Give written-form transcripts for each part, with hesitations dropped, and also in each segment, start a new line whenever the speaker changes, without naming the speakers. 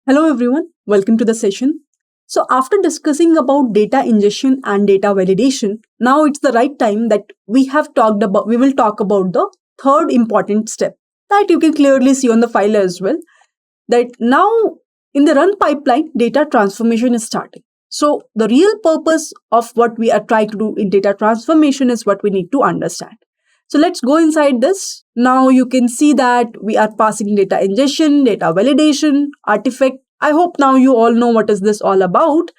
Hello everyone, welcome to the session. So after discussing about data ingestion and data validation, now it's the right time that we will talk about the third important step that you can clearly see on the file as well, that now in the run pipeline data transformation is starting. So the real purpose of what we are trying to do in data transformation is what we need to understand. So let's go inside this. Now you can see that we are passing data ingestion, data validation, artifact. I hope now you all know what is this all about.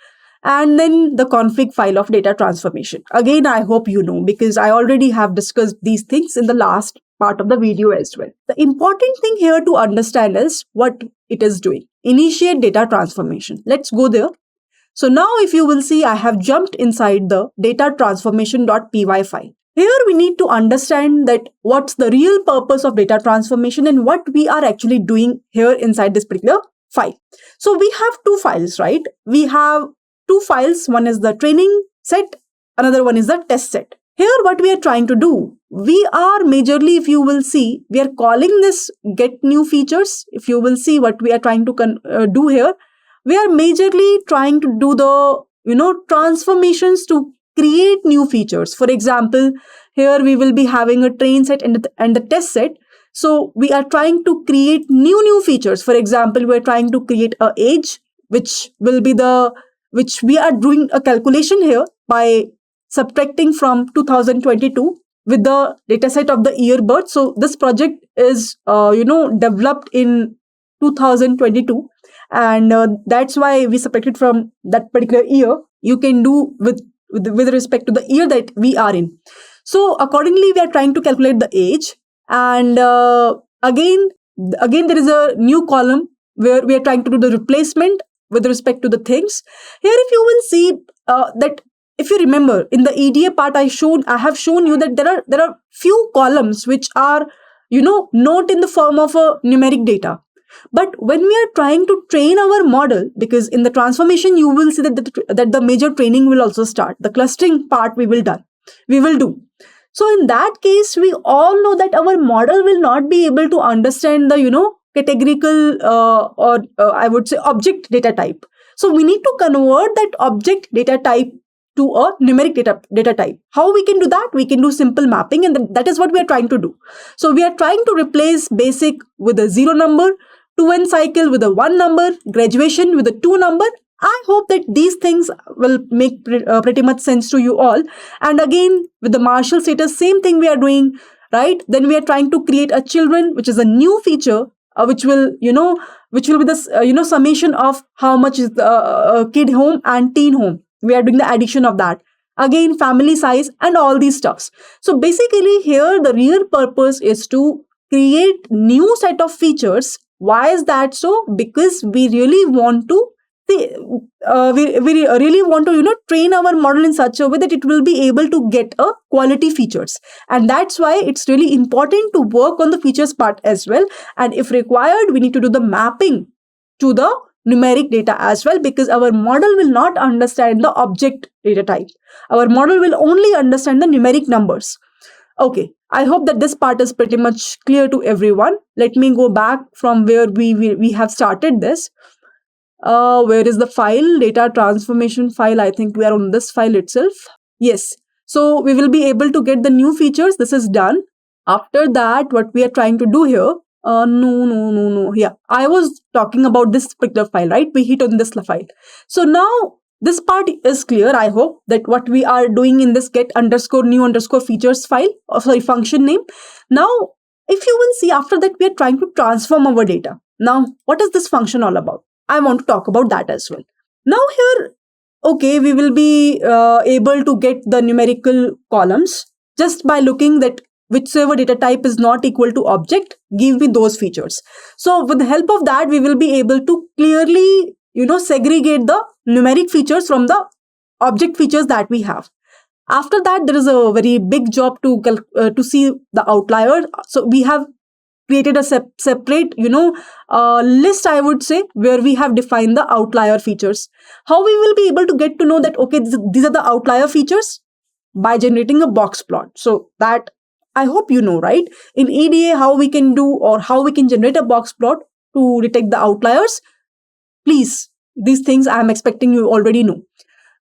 And then the config file of data transformation. Again, I hope you know because I already have discussed these things in the last part of the video as well. The important thing here to understand is what it is doing. Initiate data transformation. Let's go there. So now if you will see, I have jumped inside the data transformation.py file. Here we need to understand that what's the real purpose of data transformation and what we are actually doing here inside this particular file. So we have two files, right? We have two files. One is the training set, another one is the test set. Here what we are trying to do, we are majorly, if you will see, we are calling this get new features. If you will see what we are trying to do here, we are majorly trying to do the transformations to create new features. For example, here we will be having a train set and the test set. So we are trying to create new features. For example, we are trying to create a age, which we are doing a calculation here by subtracting from 2022 with the data set of the year birth. So this project is developed in 2022, and that's why we subtracted from that particular year. You can do with respect to the year that we are in. So accordingly, we are trying to calculate the age, and again there is a new column where we are trying to do the replacement with respect to the things. Here, if you will see that if you remember in the EDA part, I have shown you that there are few columns which are not in the form of a numeric data. But when we are trying to train our model, because in the transformation you will see that the major training will also start. The clustering part we will do. So in that case, we all know that our model will not be able to understand the categorical or I would say object data type. So we need to convert that object data type to a numeric data type. How we can do that? We can do simple mapping, and that is what we are trying to do. So we are trying to replace basic with a 0 number, 2n cycle with a 1 number, graduation with a 2 number. I hope that these things will make pretty much sense to you all. And again, with the Marshall status, same thing we are doing, right? Then we are trying to create a children, which is a new feature, which will be the summation of how much is the kid home and teen home. We are doing the addition of that. Again, family size and all these stuffs. So basically here, the real purpose is to create new set of features. Why is that so? Because we really want to we really want to train our model in such a way that it will be able to get a quality features, and that's why it's really important to work on the features part as well. And if required, we need to do the mapping to the numeric data as well, because our model will not understand the object data type. Our model will only understand the numeric numbers. Okay, I hope that this part is pretty much clear to everyone. Let me go back from where we have started this. Where is the file? Data transformation file. I think we are on this file itself. Yes. So we will be able to get the new features. This is done. After that, what we are trying to do here. No. Yeah, I was talking about this particular file, right? We hit on this file. So now this part is clear. I hope that what we are doing in this get underscore new underscore features file, or sorry, function name. Now, if you will see, after that, we are trying to transform our data. Now, what is this function all about? I want to talk about that as well. Now here, okay, we will be able to get the numerical columns just by looking that whichever data type is not equal to object, give me those features. So with the help of that, we will be able to clearly, segregate the numeric features from the object features that we have. After that, there is a very big job to see the outlier. So we have created a separate list, I would say, where we have defined the outlier features. How we will be able to get to know that okay, these are the outlier features? By generating a box plot. So that I hope you know, right? In EDA, how we can do or how we can generate a box plot to detect the outliers. Please, these things I am expecting you already know.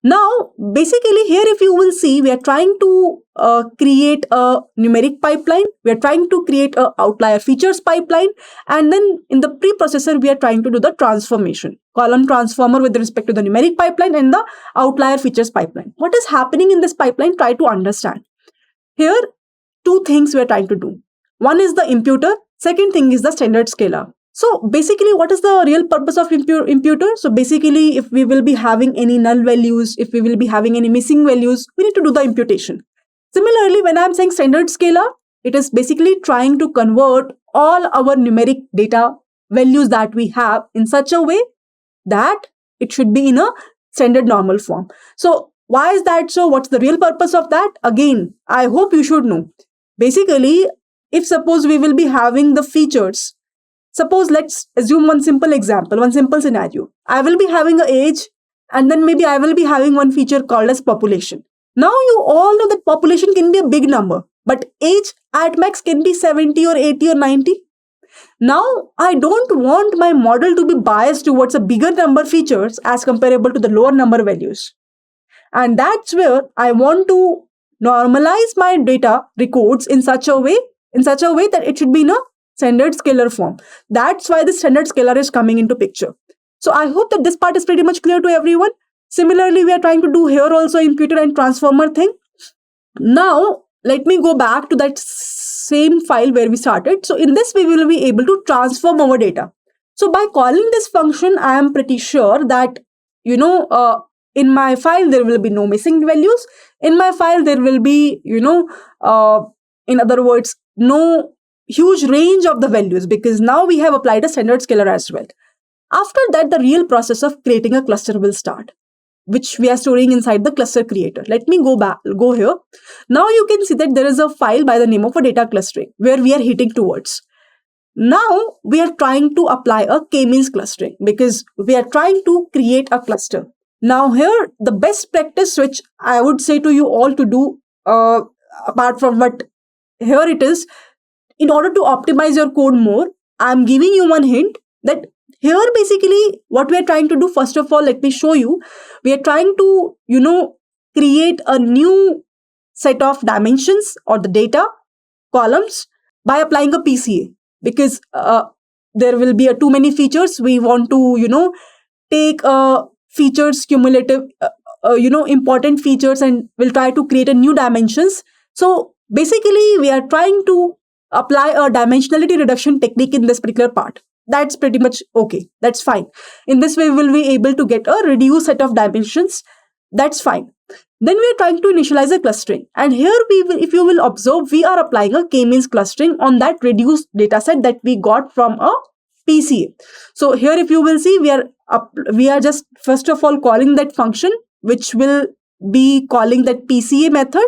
Now, basically here if you will see, we are trying to create a numeric pipeline, we are trying to create a outlier features pipeline, and then in the preprocessor, we are trying to do the transformation, column transformer with respect to the numeric pipeline and the outlier features pipeline. What is happening in this pipeline? Try to understand. Here, two things we are trying to do. One is the imputer, second thing is the standard scalar. So basically, what is the real purpose of imputer? So basically, if we will be having any null values, if we will be having any missing values, we need to do the imputation. Similarly, when I'm saying standard scalar, it is basically trying to convert all our numeric data values that we have in such a way that it should be in a standard normal form. So why is that so? What's the real purpose of that? Again, I hope you should know. Basically, if suppose we will be having the features, suppose let's assume one simple example, one simple scenario. I will be having an age, and then maybe I will be having one feature called as population. Now you all know that population can be a big number, but age at max can be 70 or 80 or 90. Now, I don't want my model to be biased towards a bigger number features as comparable to the lower number values. And that's where I want to normalize my data records in such a way that it should be in a standard scalar form. That's why the standard scalar is coming into picture. So I hope that this part is pretty much clear to everyone. Similarly, we are trying to do here also imputer and transformer thing. Now, let me go back to that same file where we started. So in this, we will be able to transform our data. So by calling this function, I am pretty sure that, in my file, there will be no missing values. In my file, there will be, in other words, no huge range of the values, because now we have applied a standard scalar as well. After that, the real process of creating a cluster will start, which we are storing inside the cluster creator. Let me go here. Now you can see that there is a file by the name of a data clustering where we are hitting towards. Now we are trying to apply a k-means clustering because we are trying to create a cluster. Now here, the best practice which I would say to you all to do, apart from what here it is, in order to optimize your code more, I'm giving you one hint that here basically what we are trying to do, first of all, let me show you. We are trying to, create a new set of dimensions or the data columns by applying a PCA, because there will be too many features. We want to, take features, cumulative, important features, and we'll try to create a new dimensions. So basically, we are trying to apply a dimensionality reduction technique in this particular part. That's pretty much okay. That's fine. In this way, we'll be able to get a reduced set of dimensions. That's fine. Then we are trying to initialize a clustering. And here, if you will observe, we are applying a k-means clustering on that reduced data set that we got from a PCA. So here, if you will see, we are just first of all calling that function, which will be calling that PCA method.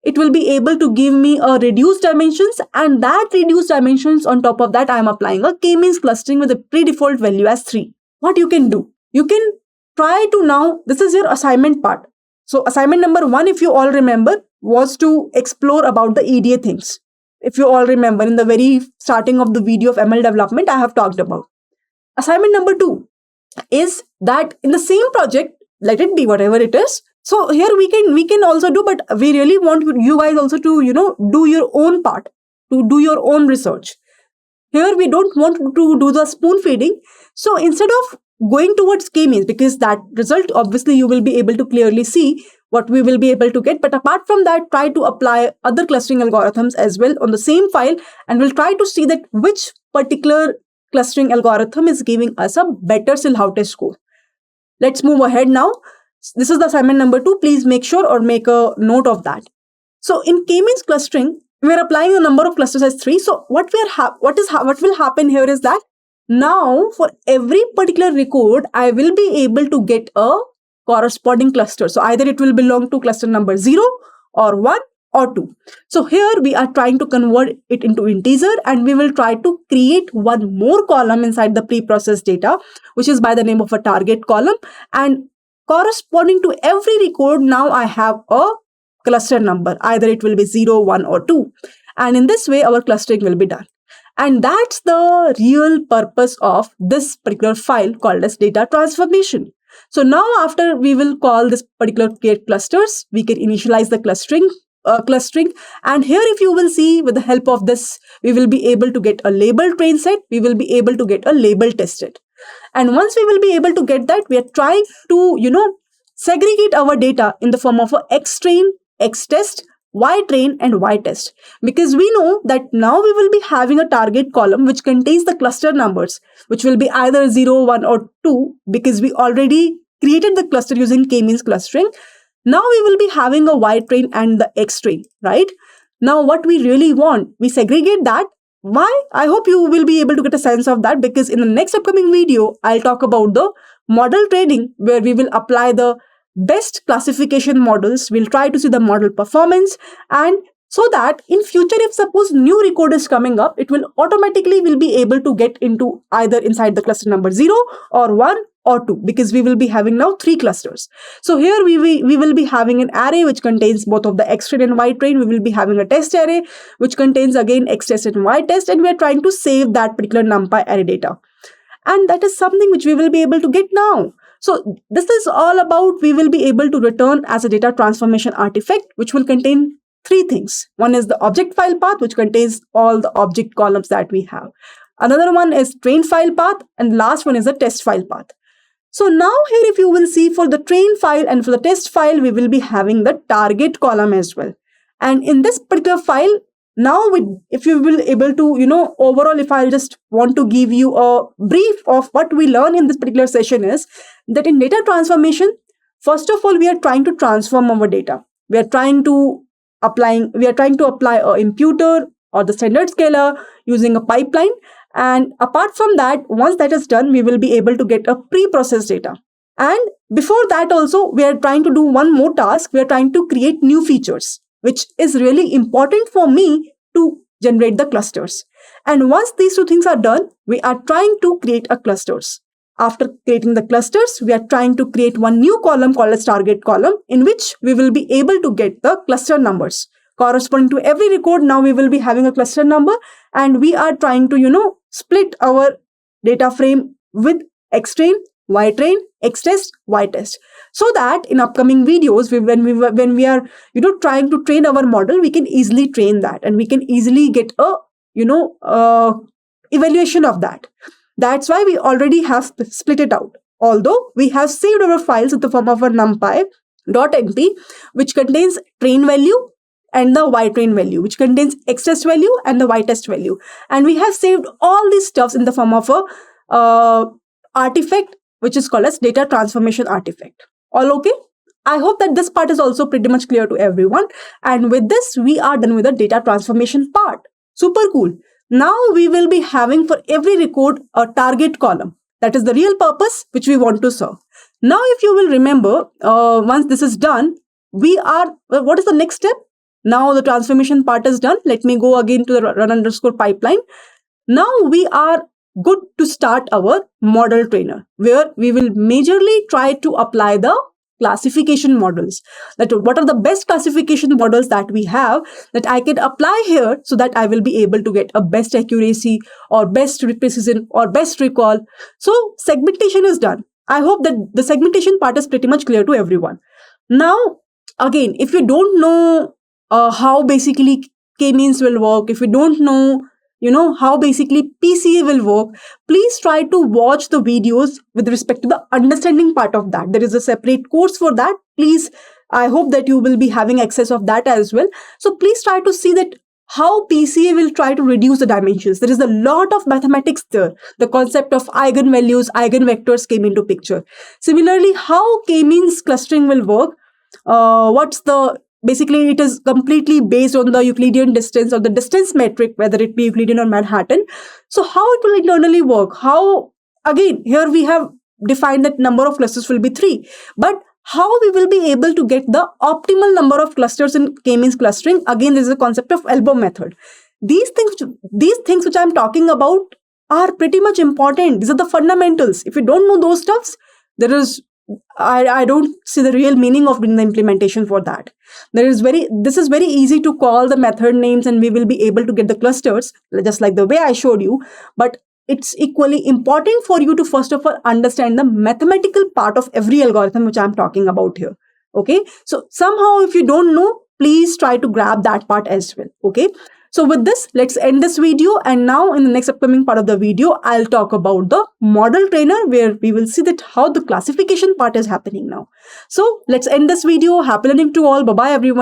It will be able to give me a reduced dimensions, and that reduced dimensions on top of that, I am applying a k-means clustering with a pre-default value as 3. What you can do? You can try to now, this is your assignment part. So assignment number 1, if you all remember, was to explore about the EDA things. If you all remember, in the very starting of the video of ML development, I have talked about. Assignment number 2 is that in the same project, let it be whatever it is. So here we can also do, but we really want you guys also to, do your own part, to do your own research. Here we don't want to do the spoon feeding. So instead of going towards k-means, because that result, obviously you will be able to clearly see what we will be able to get. But apart from that, try to apply other clustering algorithms as well on the same file, and we'll try to see that which particular clustering algorithm is giving us a better Silhouette score. Let's move ahead now. This is the assignment number 2. Please make sure or make a note of that. So in k-means clustering, we are applying the number of clusters as 3. So what will happen here is that now for every particular record, I will be able to get a corresponding cluster. So either it will belong to cluster number 0 or 1 or 2. So here we are trying to convert it into integer, and we will try to create one more column inside the pre-processed data, which is by the name of a target column. And corresponding to every record, now I have a cluster number. Either it will be 0, 1 or 2. And in this way, our clustering will be done. And that's the real purpose of this particular file called as data transformation. So now after we will call this particular create clusters, we can initialize the clustering. And here if you will see, with the help of this, we will be able to get a label train set, we will be able to get a label test set. And once we will be able to get that, we are trying to, segregate our data in the form of a X train, X test, Y train, and Y test. Because we know that now we will be having a target column which contains the cluster numbers, which will be either 0, 1, or 2, because we already created the cluster using k-means clustering. Now we will be having a Y train and the X train, right? Now what we really want, we segregate that. Why? I hope you will be able to get a sense of that, because in the next upcoming video, I'll talk about the model training, where we will apply the best classification models. We'll try to see the model performance, and so that in future, if suppose new record is coming up, it will automatically will be able to get into either inside the cluster number 0 or 1 or 2, because we will be having now 3 clusters. So here we will be having an array which contains both of the X train and Y train. We will be having a test array which contains again X test and Y test, and we are trying to save that particular NumPy array data. And that is something which we will be able to get now. So this is all about, we will be able to return as a data transformation artifact, which will contain 3 things. One is the object file path, which contains all the object columns that we have. Another one is train file path, and last one is the test file path. So now here if you will see, for the train file and for the test file, we will be having the target column as well. And in this particular file, now if you will able to, overall, if I'll just want to give you a brief of what we learn in this particular session, is that in data transformation, first of all, we are trying to transform our data. We are trying to apply a imputer or the standard scalar using a pipeline. And apart from that, once that is done, we will be able to get a pre-processed data. And before that also, we are trying to do one more task. We are trying to create new features, which is really important for me to generate the clusters. And once these 2 things are done, we are trying to create a clusters. After creating the clusters, we are trying to create one new column called as target column, in which we will be able to get the cluster numbers corresponding to every record. Now we will be having a cluster number, and we are trying to, split our data frame with X train, Y train, X test, Y test, so that in upcoming videos, when we are trying to train our model, we can easily train that, and we can easily get a evaluation of that. That's why we already have split it out. Although we have saved our files in the form of a numpy.np, which contains train value and the Y train value, which contains X test value and the Y test value. And we have saved all these stuffs in the form of a artifact, which is called as data transformation artifact. All okay? I hope that this part is also pretty much clear to everyone. And with this, we are done with the data transformation part. Super cool. Now we will be having for every record a target column. That is the real purpose which we want to serve. Now, if you will remember, once this is done, what is the next step? Now the transformation part is done. Let me go again to the run_pipeline. Now we are good to start our model trainer, where we will majorly try to apply the classification models. That what are the best classification models that we have that I can apply here, so that I will be able to get a best accuracy or best precision or best recall. So segmentation is done. I hope that the segmentation part is pretty much clear to everyone. Now, again, if you don't know how basically k-means will work, if you don't know, how basically PCA will work, please try to watch the videos with respect to the understanding part of that. There is a separate course for that. Please, I hope that you will be having access of that as well. So please try to see that how PCA will try to reduce the dimensions. There is a lot of mathematics there. The concept of eigenvalues, eigenvectors came into picture. Similarly, how k-means clustering will work. Basically, it is completely based on the Euclidean distance or the distance metric, whether it be Euclidean or Manhattan. So how it will internally work? How, again, here we have defined that number of clusters will be 3. But how we will be able to get the optimal number of clusters in k-means clustering? Again, there is a concept of elbow method. These things which I am talking about are pretty much important. These are the fundamentals. If you don't know those stuffs, there is I don't see the real meaning of doing the implementation for that. This is very easy to call the method names and we will be able to get the clusters just like the way I showed you. But it's equally important for you to first of all understand the mathematical part of every algorithm which I'm talking about here. Okay. So somehow if you don't know, please try to grab that part as well. Okay. So with this, let's end this video. And now in the next upcoming part of the video, I'll talk about the model trainer where we will see that how the classification part is happening now. So let's end this video. Happy learning to all. Bye-bye everyone.